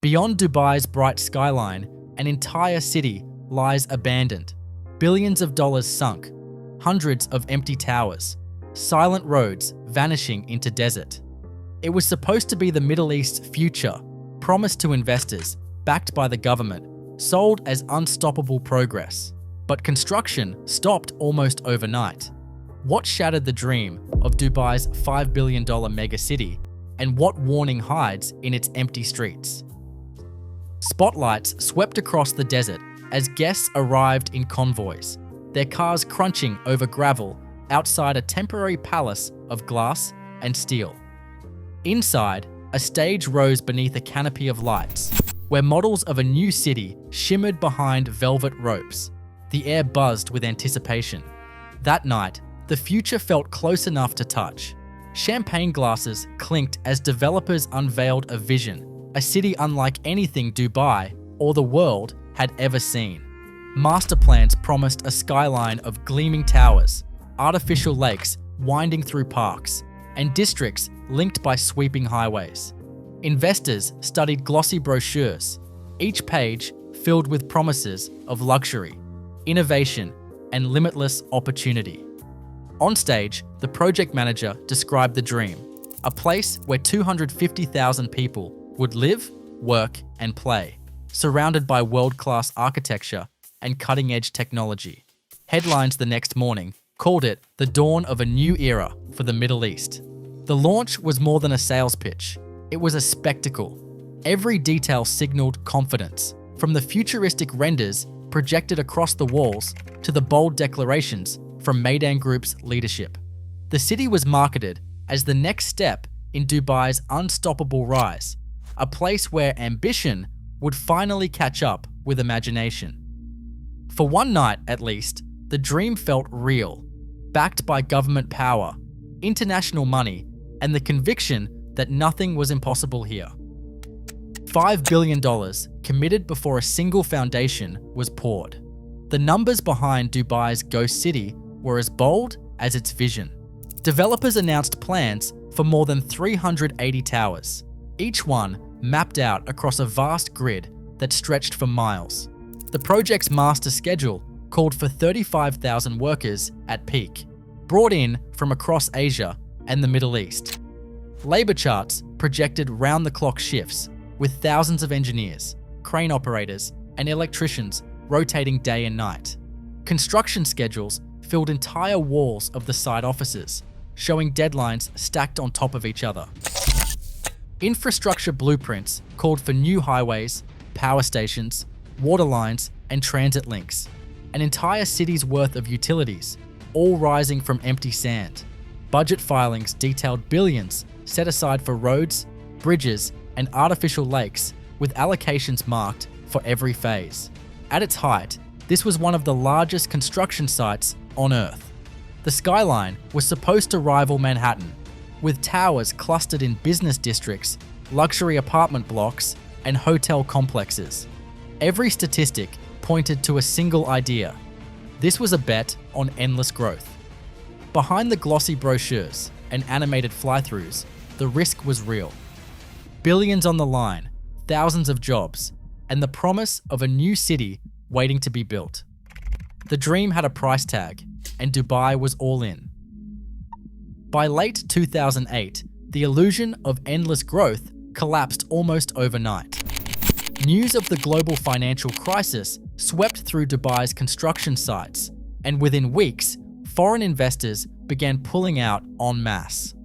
Beyond Dubai's bright skyline, an entire city lies abandoned. Billions of dollars sunk, hundreds of empty towers, silent roads vanishing into desert. It was supposed to be the Middle East's future, promised to investors, backed by the government, sold as unstoppable progress. But construction stopped almost overnight. What shattered the dream of Dubai's $5 billion megacity, and what warning hides in its empty streets? Spotlights swept across the desert as guests arrived in convoys, their cars crunching over gravel outside a temporary palace of glass and steel. Inside, a stage rose beneath a canopy of lights, where models of a new city shimmered behind velvet ropes. The air buzzed with anticipation. That night, the future felt close enough to touch. Champagne glasses clinked as developers unveiled a vision, a city unlike anything Dubai or the world had ever seen. Master plans promised a skyline of gleaming towers, artificial lakes winding through parks, and districts linked by sweeping highways. Investors studied glossy brochures, each page filled with promises of luxury, innovation, and limitless opportunity. On stage, the project manager described the dream, a place where 250,000 people would live, work, and play, surrounded by world-class architecture and cutting-edge technology. Headlines the next morning called it the dawn of a new era for the Middle East. The launch was more than a sales pitch. It was a spectacle. Every detail signaled confidence, from the futuristic renders projected across the walls to the bold declarations from Meydan Group's leadership. The city was marketed as the next step in Dubai's unstoppable rise, a place where ambition would finally catch up with imagination. For one night, at least, the dream felt real, backed by government power, international money, and the conviction that nothing was impossible here. $5 billion committed before a single foundation was poured. The numbers behind Dubai's ghost city were as bold as its vision. Developers announced plans for more than 380 towers, each one mapped out across a vast grid that stretched for miles. The project's master schedule called for 35,000 workers at peak, brought in from across Asia and the Middle East. Labor charts projected round-the-clock shifts, with thousands of engineers, crane operators, and electricians rotating day and night. Construction schedules filled entire walls of the site offices, showing deadlines stacked on top of each other. Infrastructure blueprints called for new highways, power stations, water lines, and transit links, an entire city's worth of utilities, all rising from empty sand. Budget filings detailed billions set aside for roads, bridges, and artificial lakes, with allocations marked for every phase. At its height, this was one of the largest construction sites on Earth. The skyline was supposed to rival Manhattan, with towers clustered in business districts, luxury apartment blocks, and hotel complexes. Every statistic pointed to a single idea. This was a bet on endless growth. Behind the glossy brochures and animated fly-throughs, the risk was real. Billions on the line, thousands of jobs, and the promise of a new city waiting to be built. The dream had a price tag, and Dubai was all in. By late 2008, the illusion of endless growth collapsed almost overnight. News of the global financial crisis swept through Dubai's construction sites, and within weeks, foreign investors began pulling out en masse.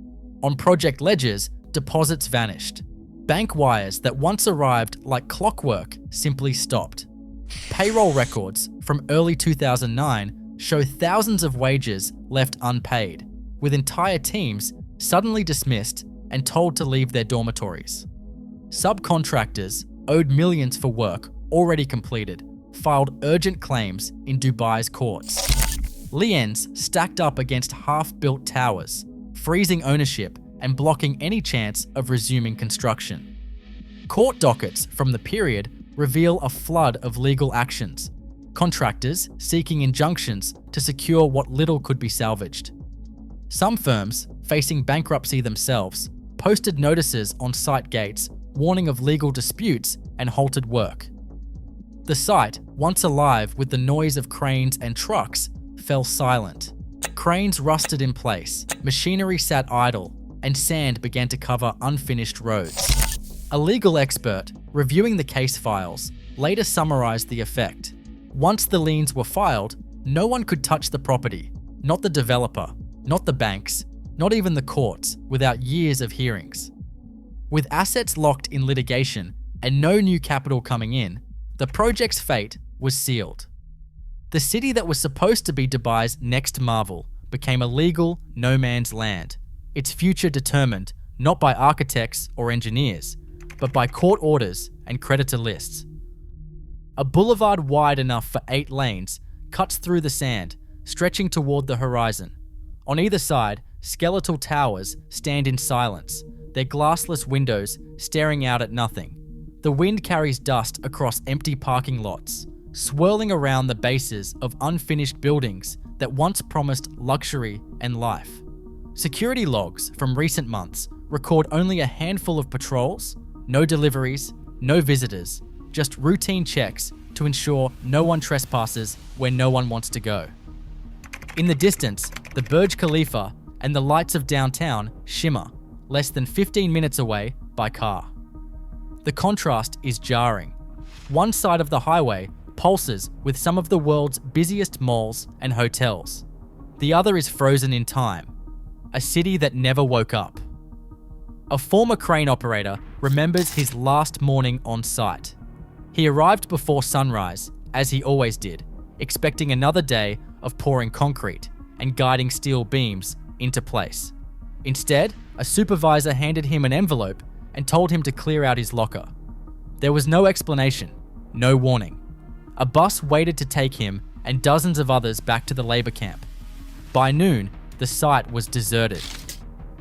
On project ledgers, deposits vanished. Bank wires that once arrived like clockwork simply stopped. Payroll records from early 2009 show thousands of wages left unpaid, with entire teams suddenly dismissed and told to leave their dormitories. Subcontractors, owed millions for work already completed, filed urgent claims in Dubai's courts. Liens stacked up against half-built towers, freezing ownership and blocking any chance of resuming construction. Court dockets from the period reveal a flood of legal actions, contractors seeking injunctions to secure what little could be salvaged. Some firms, facing bankruptcy themselves, posted notices on site gates warning of legal disputes and halted work. The site, once alive with the noise of cranes and trucks, fell silent. Cranes rusted in place, machinery sat idle, and sand began to cover unfinished roads. A legal expert, reviewing the case files, later summarized the effect. Once the liens were filed, no one could touch the property, not the developer, not the banks, not even the courts, without years of hearings. With assets locked in litigation and no new capital coming in, the project's fate was sealed. The city that was supposed to be Dubai's next marvel became a legal no man's land, its future determined not by architects or engineers, but by court orders and creditor lists. A boulevard wide enough for 8 lanes cuts through the sand, stretching toward the horizon. On either side, skeletal towers stand in silence, their glassless windows staring out at nothing. The wind carries dust across empty parking lots, swirling around the bases of unfinished buildings that once promised luxury and life. Security logs from recent months record only a handful of patrols, no deliveries, no visitors, just routine checks to ensure no one trespasses where no one wants to go. In the distance, the Burj Khalifa and the lights of downtown shimmer, less than 15 minutes away by car. The contrast is jarring. One side of the highway pulses with some of the world's busiest malls and hotels. The other is frozen in time, a city that never woke up. A former crane operator remembers his last morning on site. He arrived before sunrise, as he always did, expecting another day of pouring concrete and guiding steel beams into place. Instead, a supervisor handed him an envelope and told him to clear out his locker. There was no explanation, no warning. A bus waited to take him and dozens of others back to the labor camp. By noon, the site was deserted.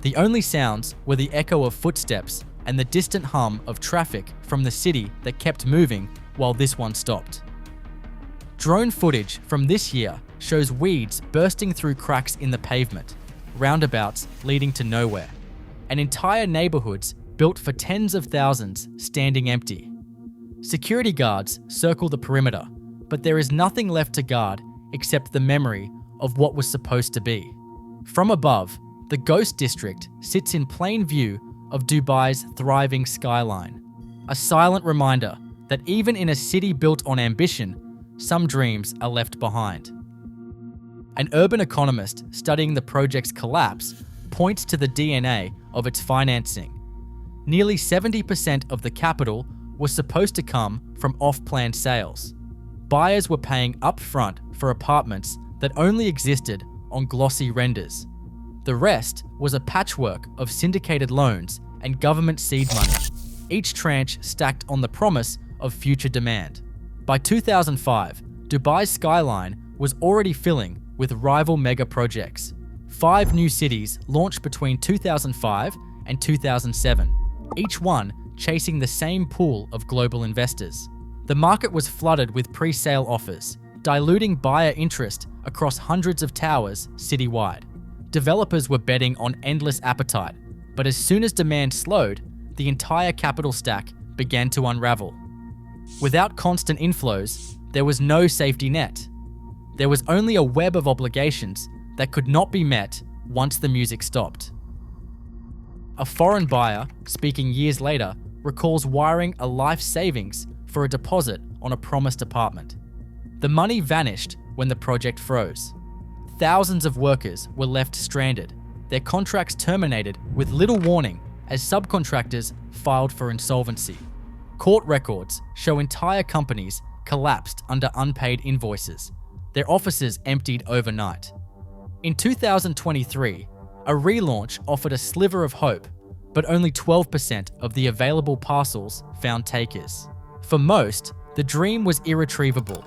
The only sounds were the echo of footsteps and the distant hum of traffic from the city that kept moving while this one stopped. Drone footage from this year shows weeds bursting through cracks in the pavement, roundabouts leading to nowhere, and entire neighborhoods built for tens of thousands standing empty. Security guards circle the perimeter, but there is nothing left to guard except the memory of what was supposed to be. From above, the Ghost District sits in plain view of Dubai's thriving skyline, a silent reminder that even in a city built on ambition, some dreams are left behind. An urban economist studying the project's collapse points to the DNA of its financing. Nearly 70% of the capital was supposed to come from off-plan sales. Buyers were paying upfront for apartments that only existed on glossy renders. The rest was a patchwork of syndicated loans and government seed money, each tranche stacked on the promise of future demand. By 2005, Dubai's skyline was already filling with rival mega projects. 5 new cities launched between 2005 and 2007, each one chasing the same pool of global investors. The market was flooded with pre-sale offers, diluting buyer interest across hundreds of towers citywide. Developers were betting on endless appetite, but as soon as demand slowed, the entire capital stack began to unravel. Without constant inflows, there was no safety net. There was only a web of obligations that could not be met once the music stopped. A foreign buyer, speaking years later, recalls wiring a life savings for a deposit on a promised apartment. The money vanished when the project froze. Thousands of workers were left stranded, their contracts terminated with little warning as subcontractors filed for insolvency. Court records show entire companies collapsed under unpaid invoices, their offices emptied overnight. In 2023, a relaunch offered a sliver of hope, but only 12% of the available parcels found takers. For most, the dream was irretrievable.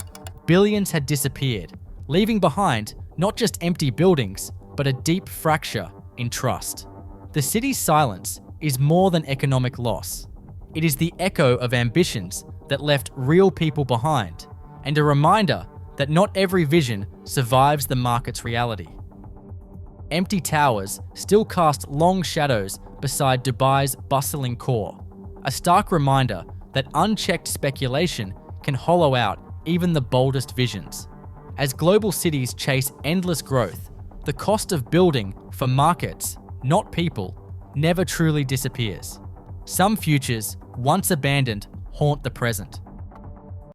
Billions had disappeared, leaving behind not just empty buildings, but a deep fracture in trust. The city's silence is more than economic loss. It is the echo of ambitions that left real people behind, and a reminder that not every vision survives the market's reality. Empty towers still cast long shadows beside Dubai's bustling core, a stark reminder that unchecked speculation can hollow out even the boldest visions. As global cities chase endless growth, the cost of building for markets, not people, never truly disappears. Some futures, once abandoned, haunt the present.